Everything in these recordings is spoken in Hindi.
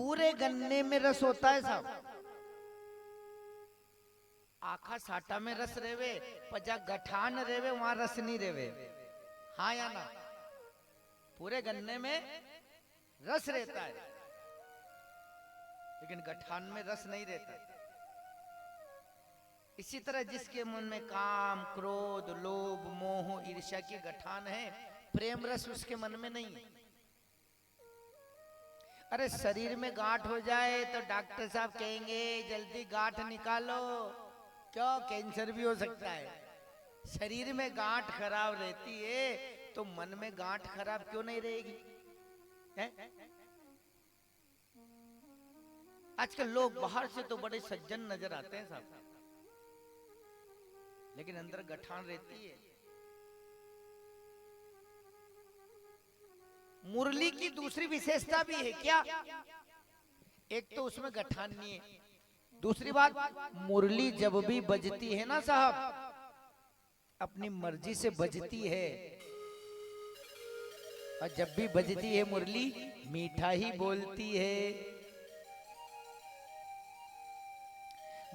पूरे गन्ने में रस होता है साहब। आखा साटा में रस रेवे, पर जहाँ गठान रेवे वहां रस नहीं रेवे। हाँ या ना? पूरे गन्ने में रस रहता है, लेकिन गठान में रस नहीं रहता। इसी तरह जिसके मन में काम, क्रोध, लोभ, मोह, ईर्ष्या की गठान है, प्रेम रस उसके मन में नहीं है। अरे शरीर में गांठ हो जाए तो डॉक्टर साहब कहेंगे जल्दी गांठ निकालो, क्यों? कैंसर भी हो सकता है। शरीर में गांठ खराब रहती है तो मन में गांठ खराब क्यों नहीं रहेगी? है? आजकल लोग बाहर से तो बड़े सज्जन नजर आते हैं साहब, लेकिन अंदर गठान रहती है। मुरली की दूसरी विशेषता भी है क्या? एक तो उसमें गठान नहीं है, दूसरी बात, मुरली जब भी बजती है ना साहब, अपनी मर्जी से बजती है। और जब भी बजती है मुरली, मीठा ही बोलती है।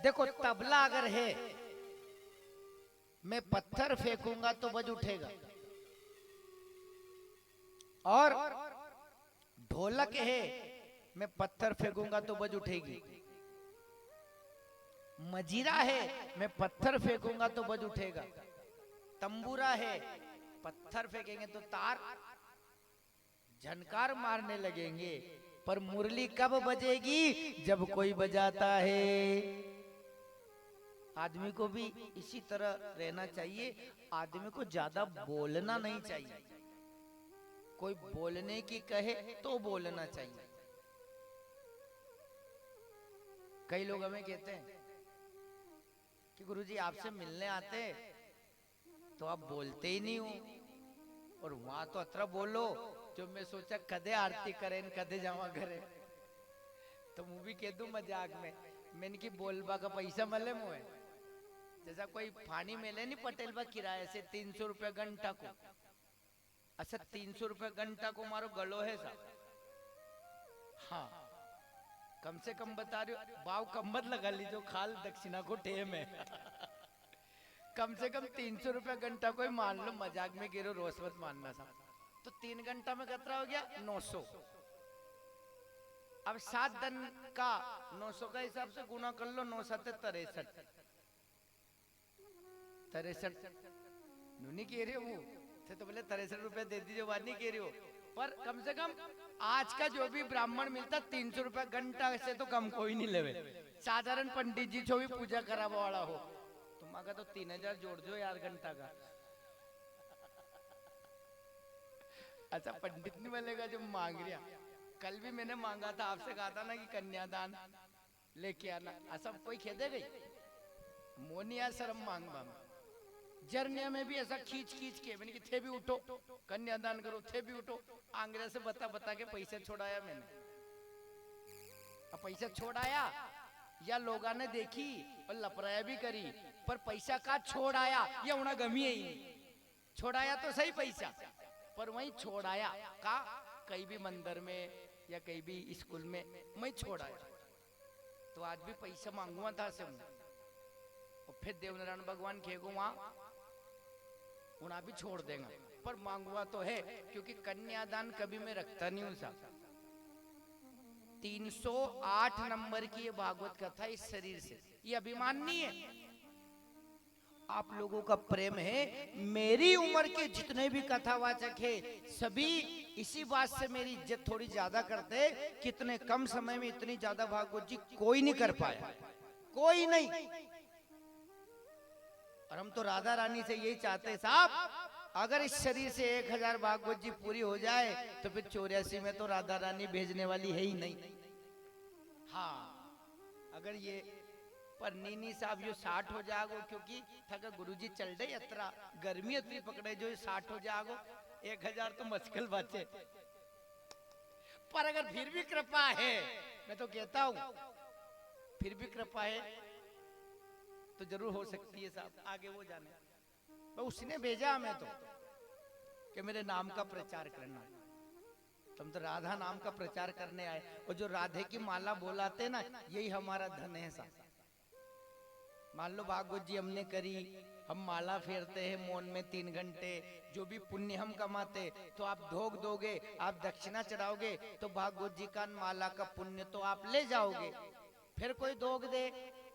देखो तबला अगर है, मैं पत्थर फेंकूंगा तो बज उठेगा, और ढोलक है, मैं पत्थर फेंकूंगा तो बज उठेगी। मजीरा है, मैं पत्थर फेंकूंगा तो बज उठेगा। तंबूरा है, पत्थर फेंकेंगे तो तार झनकार मारने लगेंगे। पर मुरली कब बजेगी? जब कोई बजाता है। आदमी को भी इसी तरह रहना चाहिए। आदमी को ज्यादा बोलना नहीं चाहिए। कोई बोलने की कहे तो बोलना चाहिए। कई लोग हमें कहते हैं कि गुरुजी आपसे मिलने आते तो आप बोलते ही नहीं हो, और वहां तो अतरा बोलो जो मैं सोचा कदे आरती करें कदे जावा करे। तो मुझे भी कह दूं मजाक में, मैंने की बोलबा का पैसा मले मुझे। जैसा कोई पानी मिले नहीं पटेल बा किराए से 300 रुपया घंटा को। अच्छा 300 रुपया घंटा को मारो गलो है साहब। हाँ कम से कम बता रही हो, भाव कम मत लगा लीजिए, खाल दक्षिणा को टेम है। कम से कम 300 रुपया घंटा कोई मान लो, मजाक में गिरो, रोज मत मानना साहब। तो 3 घंटा में कितना हो गया? 900। अब 7 दिन का 900 का हिसाब से गुना कर लो, 9 7 63। 63 नहीं कह रहे हो तो बोले 63 रुपया दे दीजिए, बात नहीं कह रही हो। पर कम से कम आज का जो भी ब्राह्मण मिलता 300 रुपया घंटा से तो कम कोई नहीं लेवे। साधारण पंडित जी जो भी पूजा करावा वाला हो, तुम्हारा तो 3000 जोड़ दो यार घंटा का। अच्छा पंडित नहीं मिलेगा जो मांग रिया। कल भी मैंने मांगा था, आपसे कहा था ना कि कन्यादान लेके आना। ऐसा कोई खेदे गई मोनिया शर्म मांगवा में। जर्निया में भी ऐसा खींच खींच के मैंने कि थे भी उठो कन्यादान करो, थे भी उठो। आंग्रेज से बता बता के पैसे छोड़ाया मैंने। अब पैसा छोड़ाया या लोगा ने देखी और लपराया भी करी, पर पैसा का छोड़ाया ये उन्हें गमी ही नहीं। छोड़ाया तो सही पैसा, पर वहीं छोड़ाया का कहीं भी मंदिर में या कहीं भी स्कूल में मैं छोड़ाया। तो आज भी पैसा मांगुआ था से, और फिर देवनारायण भगवान खेगो वहां उन्हें भी छोड़ देगा, पर मांगुआ तो है, क्योंकि कन्यादान कभी मैं रखता नहीं हूं साहब। 308 नंबर की ये भागवत कथा इस शरीर से, ये अभिमान नहीं है, आप लोगों का प्रेम है। मेरी उम्र के जितने भी कथावाचक है सभी इसी बात से मेरी इज्जत थोड़ी ज्यादा करते। कितने कम समय में इतनी ज्यादा भागवत जी कोई नहीं कर पाया, कोई नहीं। और हम तो राधा रानी से यही चाहते साहब, अगर इस शरीर से 1000 भागवत जी पूरी हो जाए तो फिर 84 में तो राधा रानी भेजने वाली है ही नहीं। हाँ अगर ये पर नीनी साहब यो 60 हो जागो, क्योंकि थका गुरुजी चल रहे अतरा गर्मी अतरी पकड़े जो 60 हो जागो, 1000 तो मुश्किल बचे। पर अगर फिर भी कृपा है, मैं तो कहता हूं फिर भी कृपा है तो जरूर हो सकती है साहब, आगे वो जाने। तो उसने भेजा हमें तो कि मेरे नाम का प्रचार करना। तुम तो राधा नाम का प्रचार करने आए, और जो राधे की माला बोलाते ना, यही हमारा धन है सा। मान लो भागवत जी हमने करी, हम माला फेरते हैं मौन में 3 घंटे, जो भी पुण्य हम कमाते तो आप भोग दोगे, आप दक्षिणा चढ़ाओगे, तो भागवत जी का माला का पुण्य तो आप ले जाओगे। फिर कोई दोग दे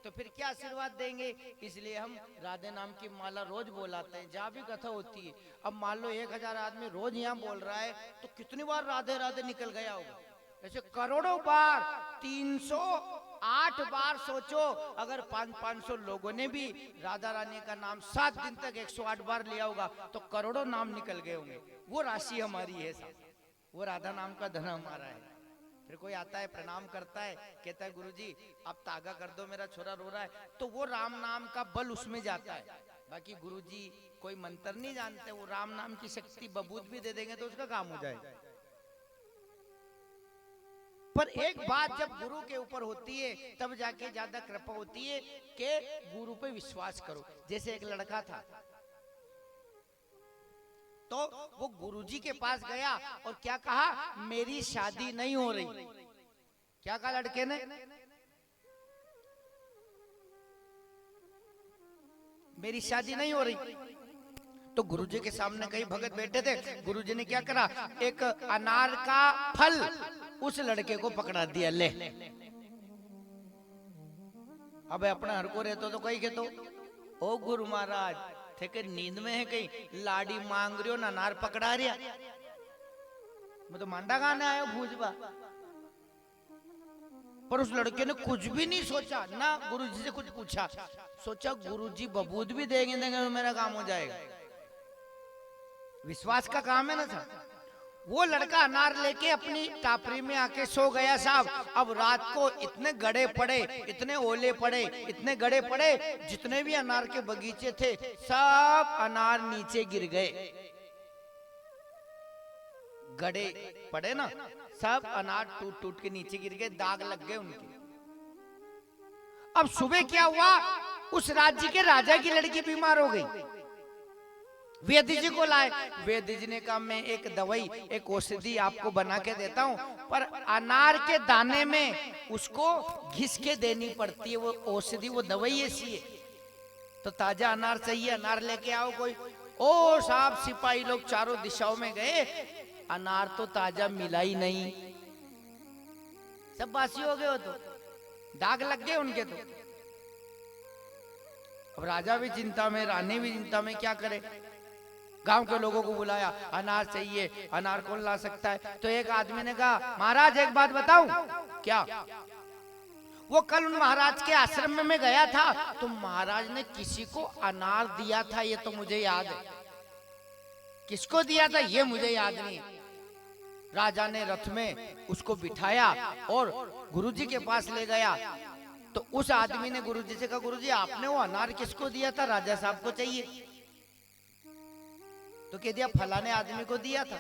तो फिर क्या आशीर्वाद देंगे। इसलिए हम राधे नाम की माला रोज बोलाते हैं जहाँ भी कथा होती है। अब मान लो 1000 आदमी रोज यहाँ बोल रहा है, तो कितनी बार राधे राधे निकल गया होगा? ऐसे करोड़ों बार, 308 बार सोचो। अगर 500 लोगों ने भी राधा रानी का नाम 7 दिन तक 108 बार लिया होगा, तो करोड़ों नाम निकल गए होंगे। वो राशि हमारी है साहब, वो राधा नाम का धन हमारा है। फिर कोई आता है, प्रणाम करता है, कहता है गुरुजी आप तागा कर दो, मेरा छोरा रो रहा है, तो वो राम नाम का बल उसमें जाता है। बाकी गुरुजी कोई मंत्र नहीं जानते, वो राम नाम की शक्ति बबूत भी दे देंगे तो उसका काम हो जाएगा। पर एक बात जब गुरु के ऊपर होती है तब जाके ज्यादा कृपा होती है कि गुरु पे विश्वास करो। जैसे एक लड़का था, तो वो गुरुजी के पास गया और क्या कहा, मेरी शादी नहीं हो रही। क्या कहा लड़के ने? मेरी शादी नहीं हो रही। तो गुरुजी के सामने कई भगत बैठे थे। गुरुजी ने क्या करा, एक अनार का फल उस लड़के को पकड़ा दिया, ले। अब अपना हर को रहते तो कही के तो, ओ गुरु महाराज थे के नींद में है, कहीं लाड़ी मांग रही हो ना, अनार पकड़ा रिया। मैं तो मांडा गाने आयो भूजबा। पर उस लड़के ने कुछ भी नहीं सोचा, ना गुरुजी से कुछ पूछा। सोचा गुरुजी बबूत भी देंगे तो मेरा काम हो जाएगा। विश्वास का काम है ना था। वो लड़का अनार लेके अपनी टापरी में आके सो गया साहब। अब रात को इतने गड़े पड़े, इतने ओले पड़े, इतने गड़े पड़े, जितने भी अनार के बगीचे थे सब अनार नीचे गिर गए। गड़े पड़े ना, सब अनार टूट टूट के नीचे गिर गए, दाग लग गए उनके। अब सुबह क्या हुआ, उस राज्य के राजा की लड़की बीमार हो गई। वेद जी को लाए। वेद जी ने कहा मैं एक दवाई, एक औषधि आपको बना के देता हूँ, पर अनार के दाने में उसको घिस के देनी पड़ती है। वो औषधि, वो दवाई ऐसी है। तो ताजा अनार चाहिए, अनार लेके आओ कोई। ओ साहब, सिपाही लोग चारों दिशाओं में गए, अनार तो ताजा मिला ही नहीं, सब बासी हो गए। हो तो दाग लग गए उनके। तो अब राजा भी चिंता में, रानी भी चिंता में, क्या करे। गांव के लोगों को बुलाया, अनार चाहिए, अनार कौन ला सकता है। तो एक आदमी ने कहा, महाराज एक बात बताऊं? क्या? वो कल उन महाराज के आश्रम में मैं गया था, तो महाराज ने किसी को अनार दिया था, ये तो मुझे याद है। किसको दिया था ये मुझे याद नहीं। राजा ने रथ में उसको बिठाया और गुरुजी के पास ले गया। तो उस आदमी ने गुरुजी से कहा, गुरुजी आपने वो अनार किसको दिया था? राजा साहब को चाहिए। तो कह दिया फलाने आदमी को दिया था।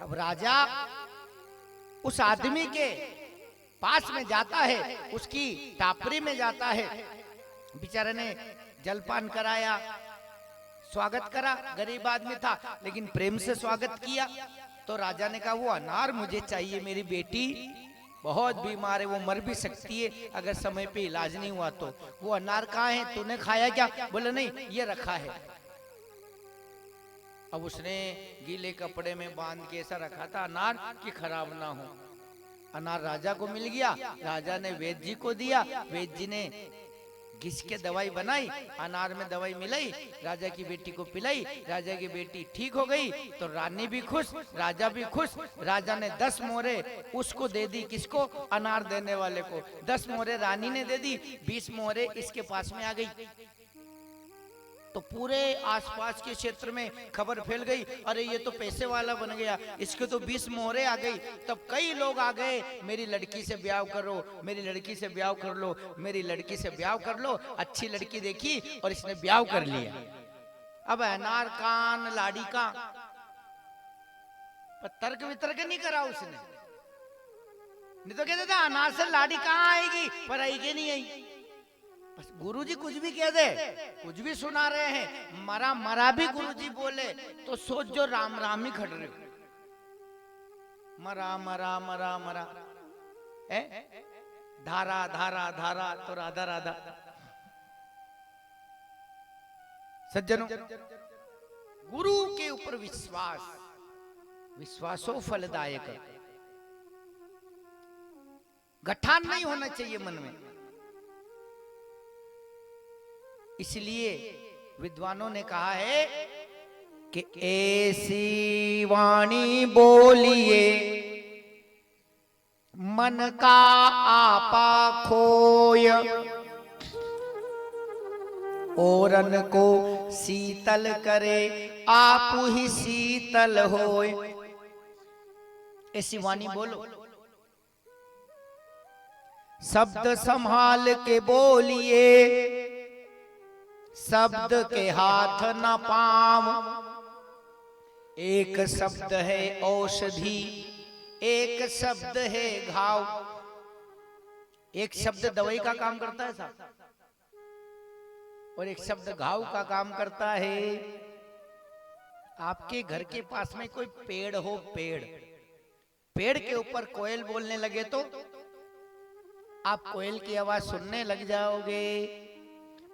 अब राजा उस आदमी के पास में जाता है, उसकी टापरी में जाता है। बेचारे ने जलपान कराया, स्वागत करा। गरीब आदमी था लेकिन प्रेम से स्वागत किया। तो राजा ने कहा वो अनार मुझे चाहिए, मेरी बेटी बहुत बीमार है, वो मर भी सकती है अगर समय पे इलाज नहीं हुआ तो। वो अनार कहाँ है, तूने खाया क्या? बोले नहीं, ये रखा है। अब उसने गीले कपड़े में बांध के ऐसा रखा था अनार कि खराब ना हो। अनार राजा को मिल गया। राजा ने वेद जी को दिया। वेद जी ने घिस के दवाई बनाई, अनार में दवाई मिलाई, राजा की बेटी को पिलाई। राजा की बेटी ठीक हो गई तो रानी भी खुश, राजा भी खुश। राजा ने 10 मोहरे उसको दे दी। किसको? अनार देने वाले को। 10 मोहरे रानी ने दे दी, 20 मोहरे इसके पास में आ गई। तो पूरे आसपास के क्षेत्र में खबर फैल गई, अरे ये तो पैसे वाला बन गया, इसके तो 20 मोहरे आ गई। तब कई लोग आ गए, मेरी लड़की से ब्याह करो, मेरी लड़की से ब्याह कर लो, मेरी लड़की से ब्याह कर लो। अच्छी लड़की देखी और इसने ब्याह कर लिया। अब अनार कान लाड़ी का पर तर्क वितर्क नहीं करा उसने। नहीं तो कहते थे अनार से लाड़ी कहाँ आएगी, पर आएगी नहीं आई। बस गुरुजी कुछ भी कह दे, कुछ भी सुना रहे हैं, मरा मरा भी गुरुजी बोले तो सोच जो राम राम ही खड़ रहे हो। मरा मरा मरा मरा, ए? धारा धारा धारा तो राधा राधा। सज्जनों, गुरु के ऊपर विश्वास, विश्वासो फलदायक, गठान नहीं होना चाहिए मन में। इसलिए विद्वानों ने कहा है कि ऐसी वाणी बोलिए मन का आपा खोय, औरन को शीतल करे आप ही शीतल होय। ऐसी वाणी बोलो, शब्द संभाल के बोलिए, शब्द के हाथ न पाम। एक शब्द है औषधि, एक शब्द है घाव। एक शब्द दवाई का काम करता है साहब, और एक शब्द घाव का काम करता है। आपके घर के पास में कोई पेड़ हो, पेड़ के ऊपर कोयल बोलने लगे तो आप कोयल की आवाज सुनने लग जाओगे,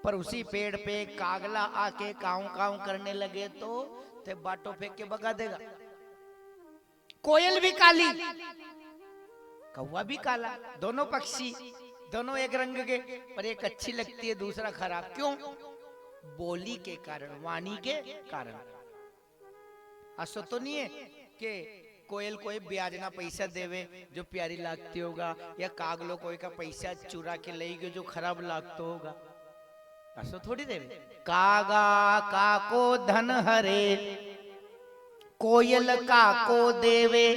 पर उसी पेड़ पे कागला आके काऊ काऊ करने लगे तो बाटो फेंक के भगा देगा। कोयल भी काली, कौवा भी काला, दोनों पक्षी, दोनों एक रंग के, पर एक अच्छी लगती है दूसरा खराब। क्यों? बोली के कारण, वाणी के कारण। ऐसा तो नहीं है कि कोयल कोई ब्याज ना पैसा देवे जो प्यारी लागती होगा, या कागलो कोई का पैसा चुरा के लेगी जो खराब लागता होगा। ऐसा थोड़ी देवे। कागा काको धन हरे, कोयल काको देवे।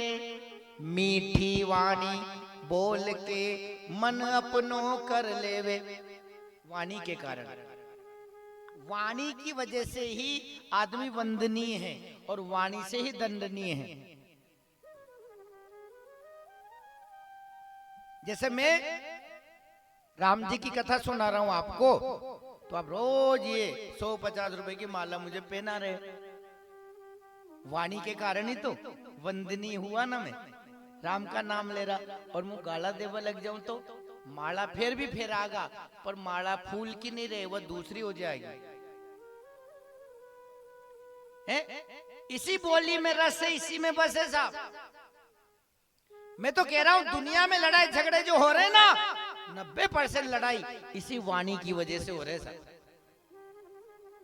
मीठी वाणी बोल के मन अपनो कर लेवे। वाणी के कारण, वाणी की वजह से ही आदमी वंदनीय है और वाणी से ही दंडनीय है। जैसे मैं राम जी की कथा सुना रहा हूं आपको, तो आप रोज ये 150 रुपए की माला मुझे पहना रहे, वाणी के कारण ही तो वंदनीय हुआ ना। मैं राम का नाम ले रहा और मुंह गाला देवा लग जाऊं तो माला फिर भी फेरागा, पर माला फूल की नहीं रहे, वह दूसरी हो जाएगी। इसी बोली में रस है, इसी में बस है साहब। मैं तो कह रहा हूं दुनिया में लड़ाई झगड़े जो हो रहे हैं ना, 90% लड़ाई इसी वाणी की वजह से हो रहे साहब।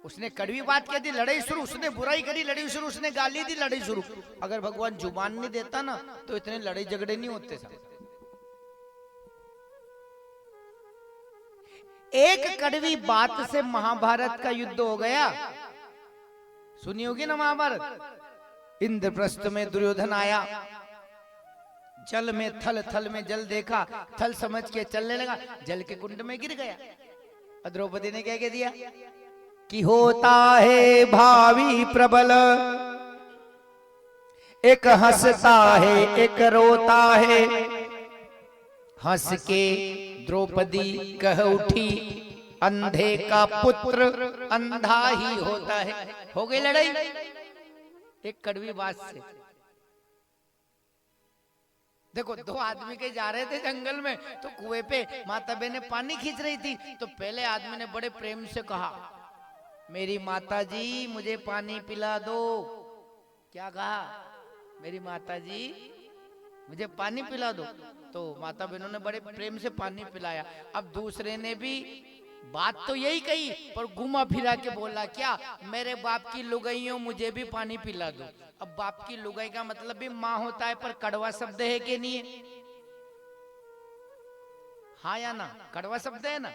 उसने कड़वी बात कह दी, लड़ाई शुरू। उसने बुराई करी, लड़ाई शुरू। उसने गाली दी, लड़ाई शुरू। अगर भगवान जुबान नहीं देता ना तो इतने लड़ाई झगड़े नहीं होते साहब। एक कड़वी बात से महाभारत का युद्ध हो गया। सुनी होगी ना महाभारत। इंद्रप्रस्थ में दुर्योधन आया, जल में थल, थल में जल देखा, थल समझ के चलने लगा, जल के कुंड में गिर गया। द्रौपदी ने क्या कह दिया कि होता है भावी प्रबल, एक हंसता है एक रोता है। हंस के द्रौपदी कह उठी, अंधे का पुत्र अंधा ही होता है। हो गई लड़ाई एक कड़वी बात से। देखो, दो आदमी के जा रहे थे जंगल में, तो कुएं पे माता बहन पानी खींच रही थी। तो पहले आदमी ने बड़े प्रेम से कहा, मेरी माता जी मुझे पानी पिला दो। क्या कहा? मेरी माता जी मुझे पानी पिला दो। तो माता बहनों ने बड़े प्रेम से पानी पिलाया। अब दूसरे ने भी बात तो यही कही, पर घुमा फिरा के बोला, क्या? मेरे बाप की लुगाइयों मुझे भी पानी पिला दो। अब बाप की लुगाई का मतलब भी माँ होता है, पर कड़वा शब्द है कि नहीं है? हाँ या ना? कड़वा शब्द है ना।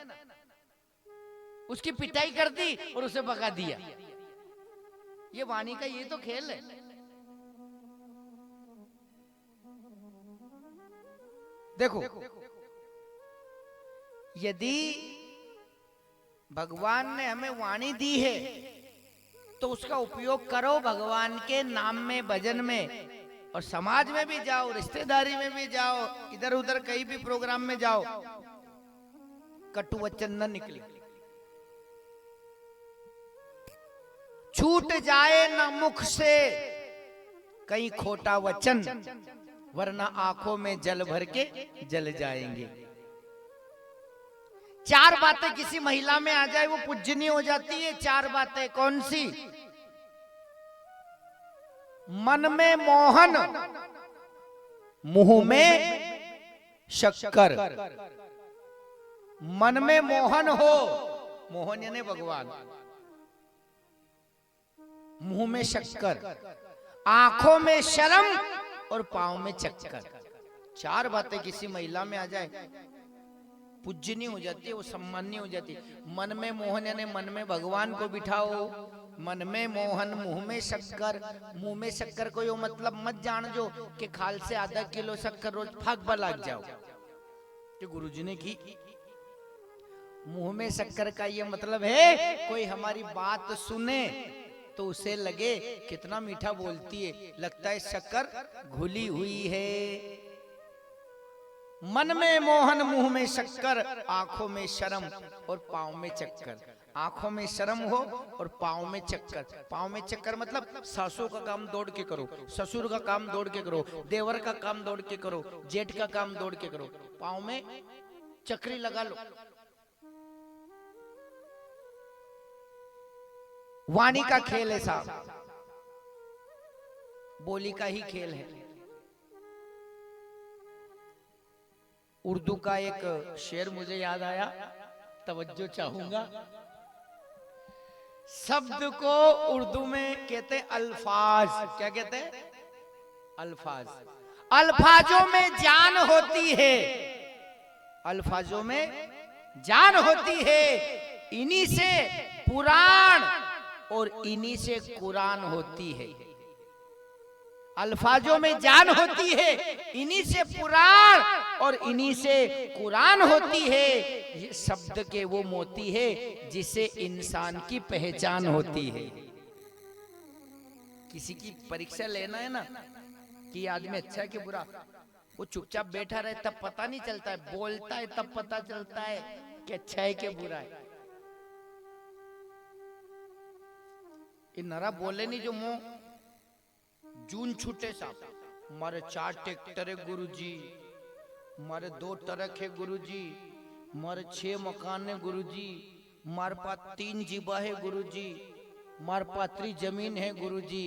उसकी पिटाई कर दी और उसे भगा दिया। ये वाणी का ये तो खेल है। देखो, यदि भगवान ने हमें वाणी दी है तो उसका उपयोग करो भगवान के नाम में, भजन में, और समाज में भी जाओ, रिश्तेदारी में भी जाओ, इधर उधर कहीं भी प्रोग्राम में जाओ, कटु वचन न निकले। छूट जाए न मुख से कहीं खोटा वचन, वरना आंखों में जल भर के जल जाएंगे। चार बातें किसी महिला में आ जाए वो पूजनीय हो जाती है। चार बातें कौन सी? मन में मोहन, मुंह में शक्कर। मन में मोहन हो, मोहन यानी भगवान, मुंह में शक्कर, आंखों में शर्म और पांव में चक्कर। चार बातें किसी महिला में आ जाए पूजनीय हो जाती है, वो सम्माननीय हो जाती है। मन में मोहन यानी मन में भगवान को बिठाओ। मन में मोहन, मुंह में शक्कर। मुंह में शक्कर को यो मतलब मत जान जो कि खाल से आधा किलो शक्कर रोज फाक लग जाओ कि गुरुजी ने की। मुंह में शक्कर का ये मतलब है कोई हमारी बात सुने तो उसे लगे कितना मीठा बोलती है, लगता है शक्कर घुली हुई है। मन में मोहन, मुंह में शक्कर, आंखों में शर्म और पांव में चक्कर। आंखों में शर्म हो और पांव में चक्कर। पांव में चक्कर मतलब सासू का काम दौड़ के करो, ससुर का काम दौड़ के करो, देवर का काम दौड़ के करो, जेठ का काम दौड़ के करो, पांव में चक्री लगा लो। वाणी का खेल है साहब, बोली का ही खेल है। उर्दू का एक शेर मुझे याद आया, तवज्जो चाहूंगा। शब्द को उर्दू में कहते हैं अल्फाज। क्या कहते हैं? अल्फाज। अल्फाजों में जान होती है, अल्फाजों में जान होती है। इन्हीं से पुराण और इन्हीं से कुरान होती है। अल्फाजों में जान होती है, इन्हीं से पुराण और इन्हीं से कुरान होती है। ये शब्द के वो मोती है जिसे इंसान की पहचान होती है। किसी की परीक्षा लेना है ना कि आदमी अच्छा है कि बुरा, वो चुपचाप बैठा रहे तब पता नहीं चलता है, बोलता है तब पता चलता है कि अच्छा है कि बुरा है। ये नरा बोले नहीं जो मुंह जून छूटे साहब। मारे 4 ट्रैक्टर है गुरुजी, मारे 2 ट्रक है गुरुजी, मारे 6 मकान है गुरुजी, मारे पास 3 जीबा है गुरुजी, मार पात्री जमीन है गुरुजी।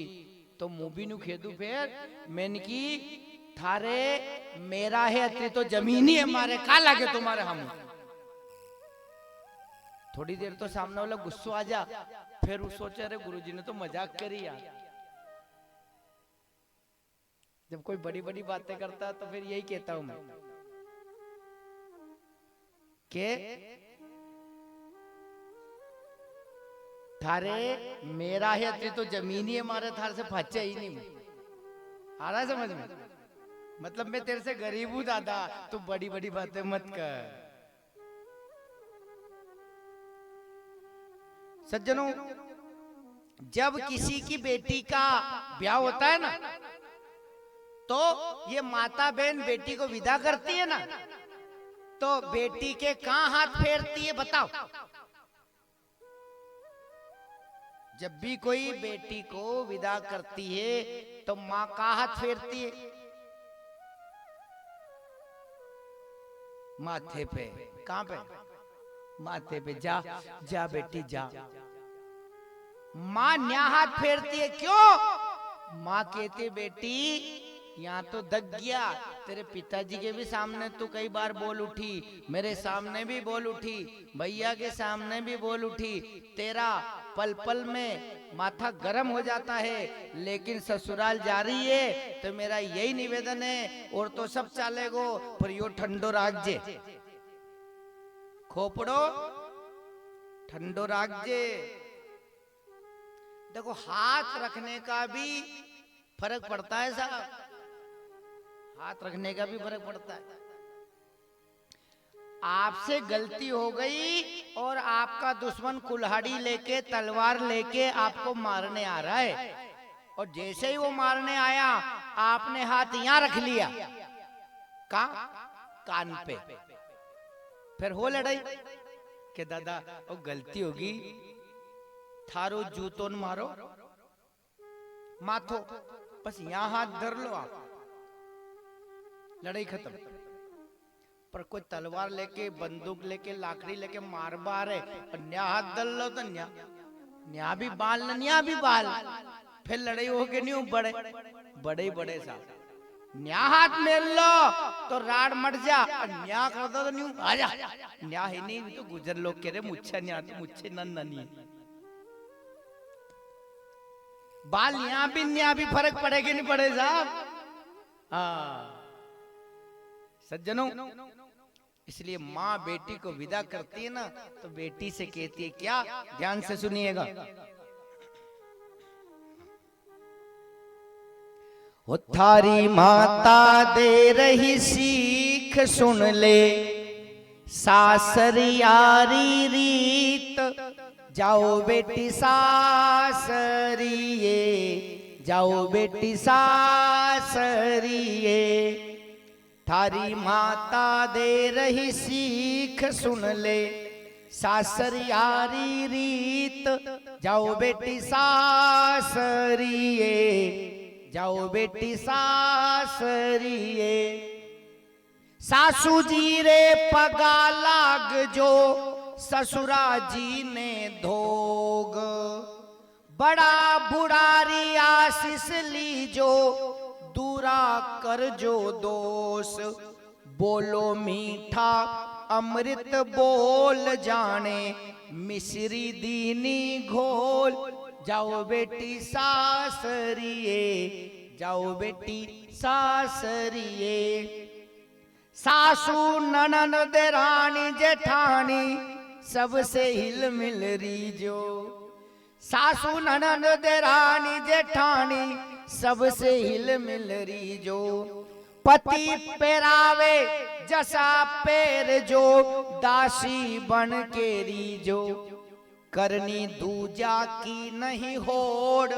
तो मुंह नु खेदू फिर मैंने की थारे मेरा है अत्री तो जमीन ही है मारे, का लागे तुम्हारे हम। थोड़ी देर तो सामने वाला गुस्सा आ जा, फिर वो सोचे अरे गुरुजी ने तो मजाक करी यार। जब कोई बड़ी बड़ी बातें करता है तो फिर यही कहता हूं मैं के थारे मेरा है अत्री तो जमीन ही है मारे, थार से फच्चा ही नहीं। आ रहा है समझ में? मतलब मैं तेरे से गरीब हूं दादा, तू बड़ी बड़ी बातें मत कर। सज्जनों, जब किसी की बेटी का ब्याह होता है ना तो ये माता बहन बेटी को विदा करती है ना, तो बेटी के कहां हाथ फेरती है बताओ? जब भी कोई बेटी को विदा करती है तो मां का हाथ फेरती है? माथे पे। कहां पे? माथे पे। जा जा बेटी जा। मां न्या हाथ फेरती है। क्यों? मां कहती बेटी यहाँ तो दग गया, तेरे पिताजी के भी सामने तू कई बार बोल उठी, मेरे सामने भी बोल उठी, भैया के सामने भी बोल उठी, तेरा पल पल में माथा गर्म हो जाता है, लेकिन ससुराल जा रही है तो मेरा यही निवेदन है, और तो सब चलेगो पर यो ठंडो राखजे, खोपड़ो ठंडो राखजे। देखो हाथ रखने का भी फर्क पड़ता है साहब, हाथ रखने का भी फर्क पड़ता है। आपसे गलती हो गई और आपका दुश्मन कुल्हाड़ी लेके तलवार लेके आपको मारने आ रहा है, और जैसे ही वो मारने आया आपने हाथ यहां रख लिया, कहां? कान पे। फिर हो लड़ाई कि दादा वो गलती होगी, थारो जूतों न मारो माथो, बस यहां हाथ धर लो आप। लड़ाई खत्म। पर कोई तलवार लेके बंदूक लेके लाकड़ी लेके मार बार है और न्या हाथ दल लो तो न्या भी बाल न्या भी बाल, फिर लड़ाई हो के नहीं बड़े बड़े बड़े साहब न्या हाथ मेल लो तो राड मट जा और न्या कर दो तो नहीं आजा न्या है नहीं तो गुजर लोग कह रहे मुच्छा न्या तो मुच्छे नन्नी बाल यहाँ भी फर्क पड़ेगा नहीं पड़े साहब। हाँ सज्जनों, इसलिए माँ बेटी को विदा करती है ना तो बेटी से कहती है क्या, ध्यान से सुनिएगा। वो थारी माता दे रही सीख सुन ले, सासरियारी रीत जाओ बेटी सासरिये, जाओ बेटी सासरिये। थारी माता दे रही सीख सुन ले, सासरियारी रीत जाओ बेटी सासरिये, जाओ बेटी सासरिये। सासू जी रे पगा लाग जो ससुरा जी ने धोग, बड़ा बुढ़ारी आशीष लीजो दूरा कर जो दोष। बोलो मीठा अमृत बोल जाने, मिश्री दीनी घोल जाओ बेटी सासरिये, जाओ बेटी सासरिये। सासू ननद देरानी जेठानी सबसे हिल मिल रीजो, सासू ननद देरानी जेठानी सबसे हिल मिल रीजो। पति पेरावे जसा पेर जो, दासी बन के रीजो। करनी दूजा की नहीं होड़,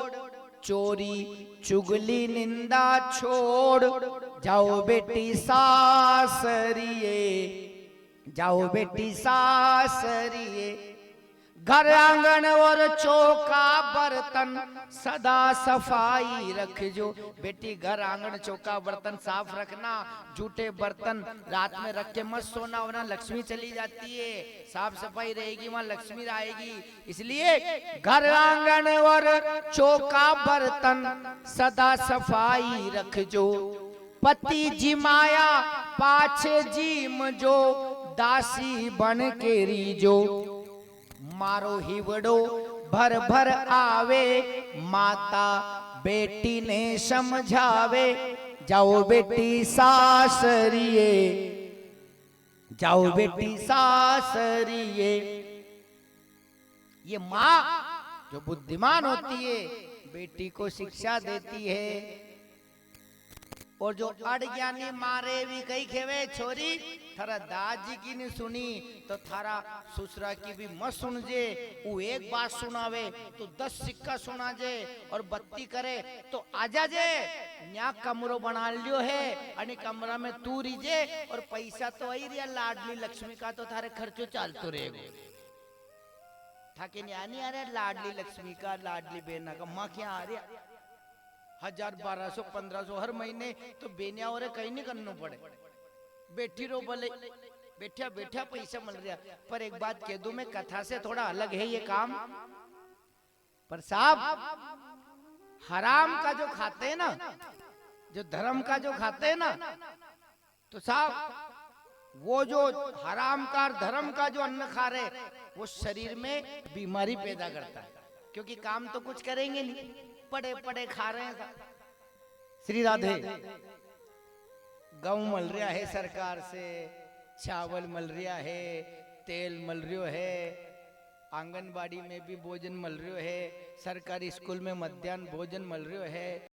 चोरी चुगली निंदा छोड़ जाओ बेटी सासरिये, जाओ बेटी सासरिये। घर आंगन और चौका बर्तन सदा सफाई रखजो। बेटी घर आंगन चौका बर्तन साफ रखना, जूठे बर्तन रात में रख के मत सोना, वरना लक्ष्मी चली जाती है। साफ सफाई रहेगी वहां लक्ष्मी आएगी। इसलिए घर आंगन और चौका बर्तन सदा सफाई रखजो। पति जिमाया पाछे जीम जो, दासी बन के रीजो। मारो हिवड़ो भर भर आवे, माता बेटी ने समझावे जाओ बेटी सासरिये, जाओ बेटी सासरिये। ये माँ जो बुद्धिमान होती है बेटी को शिक्षा देती है, और जो अड़ज्ञानी मारे भी कही खेवे छोरी थारा दादी की नहीं सुनी तो थारा ससुरा की भी मत सुन जे। वो एक बात सुनावे तो 10 सिक्का सुना जे, और बत्ती करे तो आजा जे। न्या कमरो बना लियो है अनि कमरा में तू रीजे, और पैसा तो आई रिया लाडली लक्ष्मी का तो थारे खर्चो चालतो रहेगो। थाके न्या नहीं आ रहा लाडली लक्ष्मी का, लाडली बेना का। माँ क्या आ रहा 1000 1200 1500 हर महीने तो बेनिया और कहीं नहीं करना पड़े। बेटी रो भले बैठा बैठा पैसा मिल रहा। पर एक बात कह दूं मैं, कथा से थोड़ा अलग है ये काम। पर साहब हराम का जो खाते हैं ना, जो धर्म का जो खाते हैं ना, तो साहब वो जो हराम का धर्म का जो अन्न खा रहे वो शरीर में बीमारी पैदा करता है। क्योंकि काम तो कुछ करेंगे नहीं, पड़े पड़े खा रहे हैं। श्री राधे। गेहूं मिल रहा है सरकार से, चावल मिल रहा है, तेल मिल रहा है, आंगनबाड़ी में भी भोजन मिल रहा है, सरकारी स्कूल में मध्याह्न भोजन मिल रहा है।